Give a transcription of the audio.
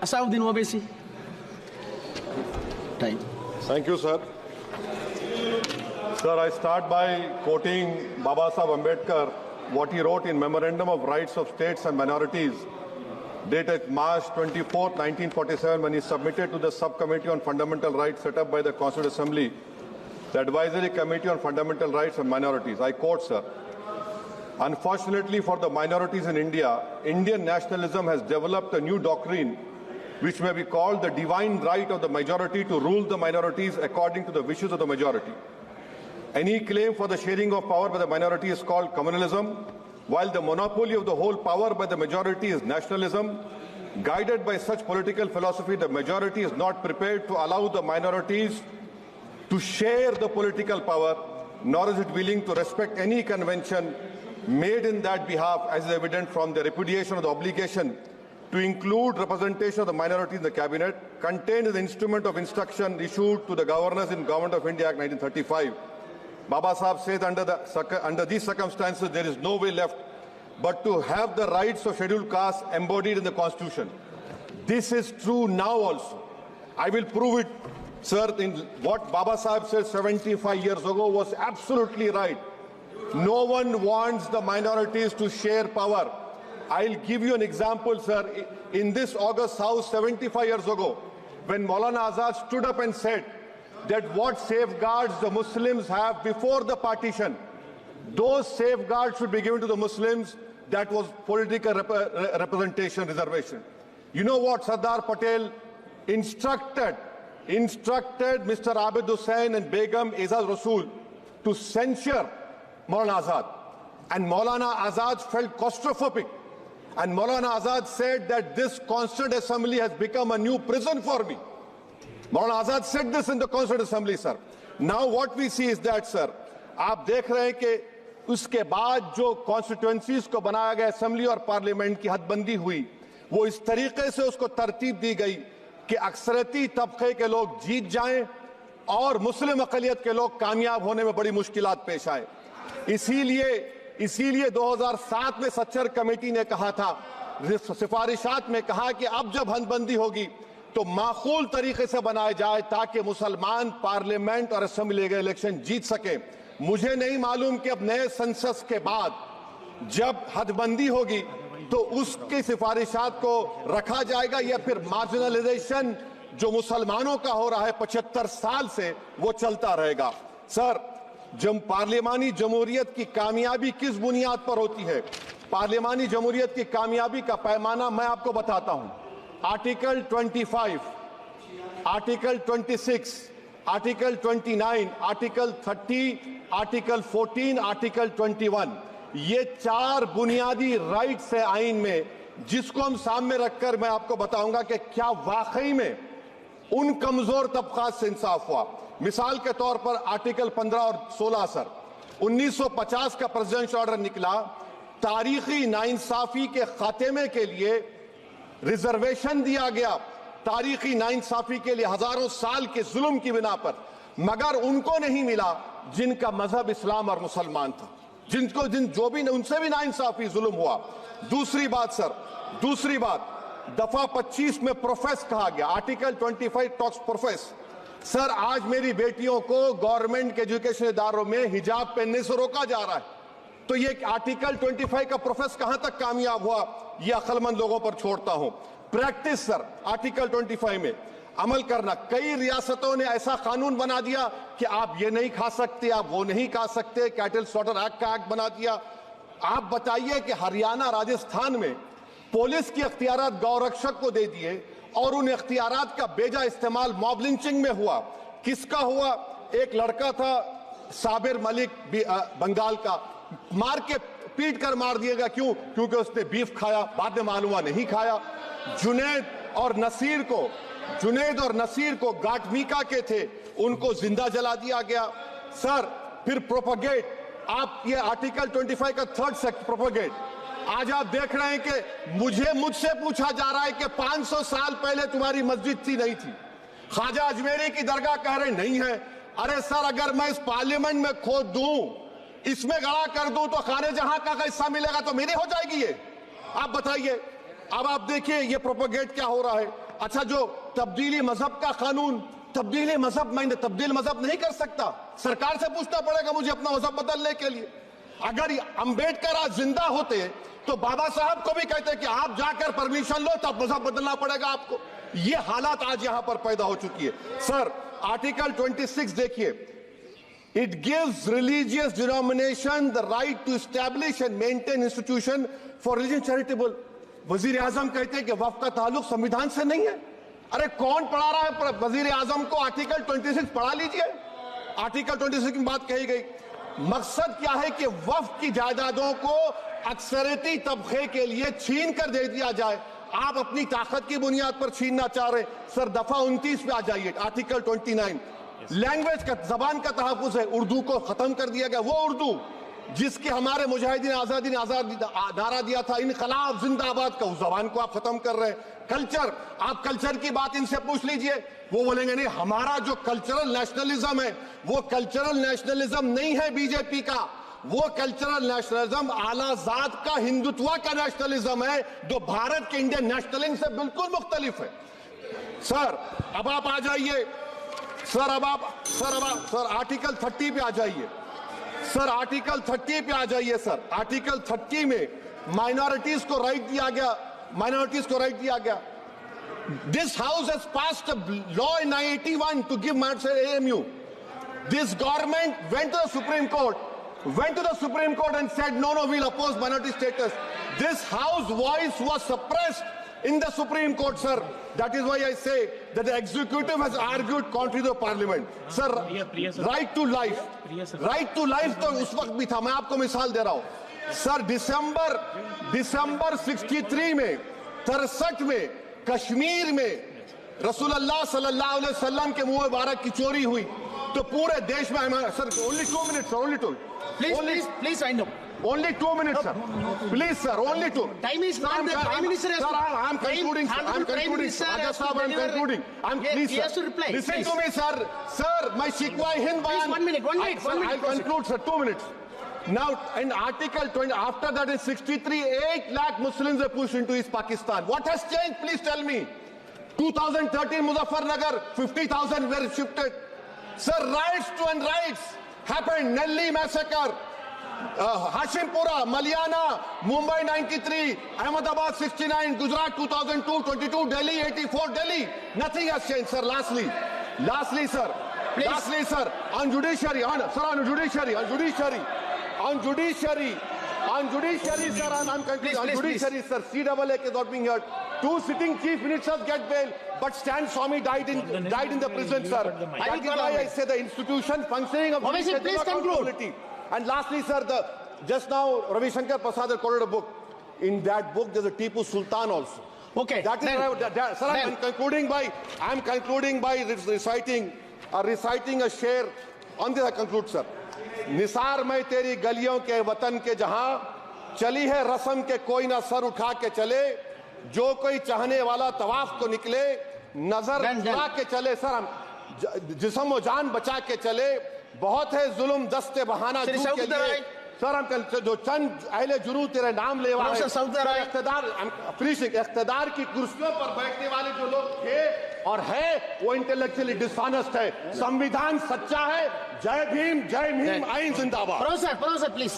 Asauddin Owaisi. Time. Thank you, sir. Sir, I start by quoting Baba Saheb Ambedkar, what he wrote in Memorandum of Rights of States and Minorities, dated March 24, 1947, when he submitted to the Subcommittee on Fundamental Rights set up by the Constituent Assembly, the Advisory Committee on Fundamental Rights and Minorities. I quote, sir, "Unfortunately for the minorities in India, Indian nationalism has developed a new doctrine which may be called the divine right of the majority to rule the minorities according to the wishes of the majority. Any claim for the sharing of power by the minority is called communalism, while the monopoly of the whole power by the majority is nationalism. Guided by such political philosophy, the majority is not prepared to allow the minorities to share the political power, nor is it willing to respect any convention made in that behalf, as is evident from the repudiation of the obligation to include representation of the minority in the cabinet, contained in the instrument of instruction issued to the governors in Government of India Act 1935. Baba Saheb says under these circumstances, there is no way left but to have the rights of scheduled castes embodied in the Constitution. This is true now also. I will prove it, sir. In what Baba Saheb said 75 years ago was absolutely right. No one wants the minorities to share power. I'll give you an example, sir. In this August House 75 years ago, when Maulana Azad stood up and said that what safeguards the Muslims have before the partition, those safeguards should be given to the Muslims, that was political representation reservation. You know what Sardar Patel instructed Mr. Abid Hussain and Begum Ezaz Rasool to censure Maulana Azad. And Maulana Azad felt claustrophobic. And Maulana Azad said that this Constituent Assembly has become a new prison for me. Maulana Azad said this in the Constituent Assembly, sir. Now what we see is that, sir, आप देख रहे हैं कि उसके बाद जो constituencies को बनाया गया असेंबली और पार्लियामेंट की हदबंदी हुई, वो इस तरीके से उसको तरतीब दी गई कि अक्सरती तबके के लोग जीत जाएं और मुस्लिम अक़लियत के लोग कामयाब होने में बड़ी मुश्किलात पेश आए। इसीलिए 2007 में सच्चर कमेटी ने कहा था, सिफारिशात में कहा कि अब जब हदबंदी होगी तो माकूल तरीके से बनाए जाए ताकि मुसलमान पार्लियामेंट और असेंबली के इलेक्शन जीत सके। मुझे नहीं मालूम कि अब नए सेंसस के बाद जब हदबंदी होगी तो उसकी सिफारिशात को रखा जाएगा या फिर मार्जिनलाइजेशन जो मुसलमानों का हो रहा है 75 साल से वो चलता रहेगा। सर, जब पार्लियामानी जमहूरियत की कामयाबी किस बुनियाद पर होती है? पार्लियामानी जमहूरियत की कामयाबी का पैमाना मैं आपको बताता हूं। Article 25, article 26, article 29, article 30, article 14, article 21, ये 4 बुनियादी राइट्स है आइन में, जिसको हम सामने रखकर मैं आपको बताऊंगा कि क्या वाकई में उन कमजोर तबकात से इंसाफ हुआ। मिसाल के तौर पर आर्टिकल 15 और 16, सर, 1950 का प्रेसिडेंशियल ऑर्डर निकला, तारीखी नाइंसाफी के खात्मे के लिए रिजर्वेशन दिया गया, तारीखी नाइंसाफी के लिए हजारों साल के जुल्म की बिना पर, मगर उनको नहीं मिला जिनका मजहब इस्लाम और मुसलमान था, उनसे भी नाइंसाफी जुल्म हुआ। दूसरी बात सर, दूसरी बात, दफा 25 में प्रोफेस कहा गया, आर्टिकल 25 टॉक्स प्रोफेस। सर, आज मेरी बेटियों को गवर्नमेंट के एजुकेशन इदारों में हिजाब पहनने से रोका जा रहा है, तो ये आर्टिकल 25 का प्रोफेस कहां तक कामयाब हुआ, ये अक्लमंद लोगों पर छोड़ता हूं। प्रैक्टिस सर, आर्टिकल 25 में अमल करना। कई रियासतों ने ऐसा कानून बना दिया कि आप ये नहीं खा सकते, आप वो नहीं खा सकते, कैटल स्लॉटर एक्ट का एक्ट बना दिया। आप बताइए कि हरियाणा, राजस्थान में पुलिस की अख्तियारात गौरक्षक को दे दिए और उन अख्तियारात का बेजा इस्तेमाल मॉब लिंचिंग में हुआ। किसका हुआ? एक लड़का था साबिर मलिक बंगाल का, मार के पीट कर मार दिएगा। क्यों? क्योंकि उसने बीफ खाया, बाद में मालूम हुआ नहीं खाया। जुनैद और नसीर को गाटमीका के थे, उनको जिंदा जला दिया गया। सर, फिर प्रोपगेट, आप ये आर्टिकल 25 का 3rd सेक्शन प्रोपगेट, आज आप देख रहे हैं कि मुझसे पूछा जा रहा है कि 500 साल पहले तुम्हारी मस्जिद थी, नहीं थी। ख्वाजा अजमेरी की दरगाह कह रहे नहीं है। अरे सर, अगर मैं इस पार्लियामेंट में खोद दूं, इसमें गड़ा कर दूं, तो खाने जहां का हिस्सा मिलेगा तो मेरी हो जाएगी ये। आप बताइए। अब आप देखिए ये प्रोपेगेट क्या हो रहा है। अच्छा, जो तब्दीली मजहब का कानून, तब्दीली मजहब, मैं तब्दील मजहब नहीं कर सकता, सरकार से पूछना पड़ेगा मुझे अपना मजहब बदलने के लिए। अगर अंबेडकर आज जिंदा होते तो बाबा साहब को भी कहते कि आप जाकर परमिशन लो, तब मजहब बदलना पड़ेगा आपको। ये हालात आज यहां पर पैदा हो चुकी है। सर, आर्टिकल 26 देखिए, it gives religious denomination the right to establish and maintain institution for religion charitable. वजीर आजम कहते हैं कि वक्फ का ताल्लुक संविधान से नहीं है। अरे कौन पढ़ा रहा है वजीर आजम को? आर्टिकल 26 पढ़ा लीजिए। आर्टिकल 26 की बात कही गई। मकसद क्या है कि वक्फ की जायदादों को अक्सरियती तबके के लिए छीन कर दे दिया जाए। आप अपनी ताकत की बुनियाद पर छीनना चाह रहे। सर, दफा 29 पे आ जाइए, आर्टिकल 29। लैंग्वेज का, जबान का तहफ्फुज है, उर्दू को खत्म कर दिया गया। वो उर्दू जिसके हमारे मुजाहिदीन आजादी ने नारा दिया था, इनकलाब जिंदाबाद का, उस जबान को आप खत्म कर रहे हैं। कल्चर, आप कल्चर की बात इनसे पूछ लीजिए, वो बोलेंगे नहीं, हमारा जो कल्चरल नेशनलिज्म है वो कल्चरल नेशनलिज्म नहीं है बीजेपी का, वो कल्चरल नेशनलिज्म आलाजाद का, हिंदुत्व का नेशनलिज्म है, जो भारत के इंडियन नेशनलिज्म से बिल्कुल मुख्तलिफ है। सर, अब आप आ जाइए, सर आर्टिकल 30 पे आ जाइए। सर, आर्टिकल 30 पे आ जाइए। सर, आर्टिकल 30 में माइनॉरिटीज को राइट दिया गया, माइनॉरिटीज को राइट दिया गया। This house has passed a law in 1981 to give AMU. This government went to the Supreme Court and said, no, we'll oppose minority status. This House voice was suppressed in the Supreme Court, sir. That is why I say that the executive has argued contrary to the parliament. Sir, right to life. Right to life तो उस वक्त भी था, मैं आपको मिसाल दे रहा हूं। सर, दिसंबर 63 में, 63 में कश्मीर में रसूलुल्लाह सल्लल्लाहु अलैहि वसल्लम के मुंह मुबारक की चोरी हुई तो पूरे देश में, sir only 2 minutes, sir, only 2. Please wind up. Only 2 minutes, sir. Please, sir, only 2. Time is gone. The Prime Minister has to... Sir, I'm concluding, sir. I'm concluding. Ajay Sahab, I'm concluding. Please, he has to reply. Listen to me, sir. Sir, my Shikwa Hind Bayan... 1 minute. I'll conclude, sir. 2 minutes. Now, in Article 20, after that in 63, 8 lakh Muslims were pushed into East Pakistan. What has changed? Please tell me. 2013, Muzaffarnagar, 50,000 were shifted. Sir, riots to and riots happened. Nelly massacre, Hashimpura, Maliana, Mumbai 93, Ahmedabad 69, Gujarat 2002, 22, Delhi 84, Delhi. Nothing has changed, sir. Lastly, sir. Please. Lastly, sir, on judiciary, sir, I'm concluding. On judiciary, sir, CAA is not being heard. 2 sitting chief ministers get bail, but Stan Swamy died in the prison, sir. That is why I say the institution functioning of judiciary is not accountability. And lastly, sir, just now Ravi Shankar Prasad has quoted a book. In that book, there's a Tipu Sultan also. Okay. That is sir, I'm concluding by reciting a share. On this I conclude, sir. Nisar मैं तेरी गलियों के वतन के जहां चली है रस्म के कोई ना सर उठा के चले, जो कोई चाहने वाला तवाफ को निकले, नजर उठा के चले, सर हम जिस्म व जान बचा के चले, बहुत है जुल्म दस्ते बहाना के लिए, सर हम जो चंद अहले जुरू तेरे नाम ले वाले इख्तिदार की कुर्सियों पर बैठने वाले जो लोग थे और है वो इंटेलेक्चुअली डिसऑनेस्ट है। संविधान सच्चा है। जय भीम, आइन जिंदाबाद। Professor please.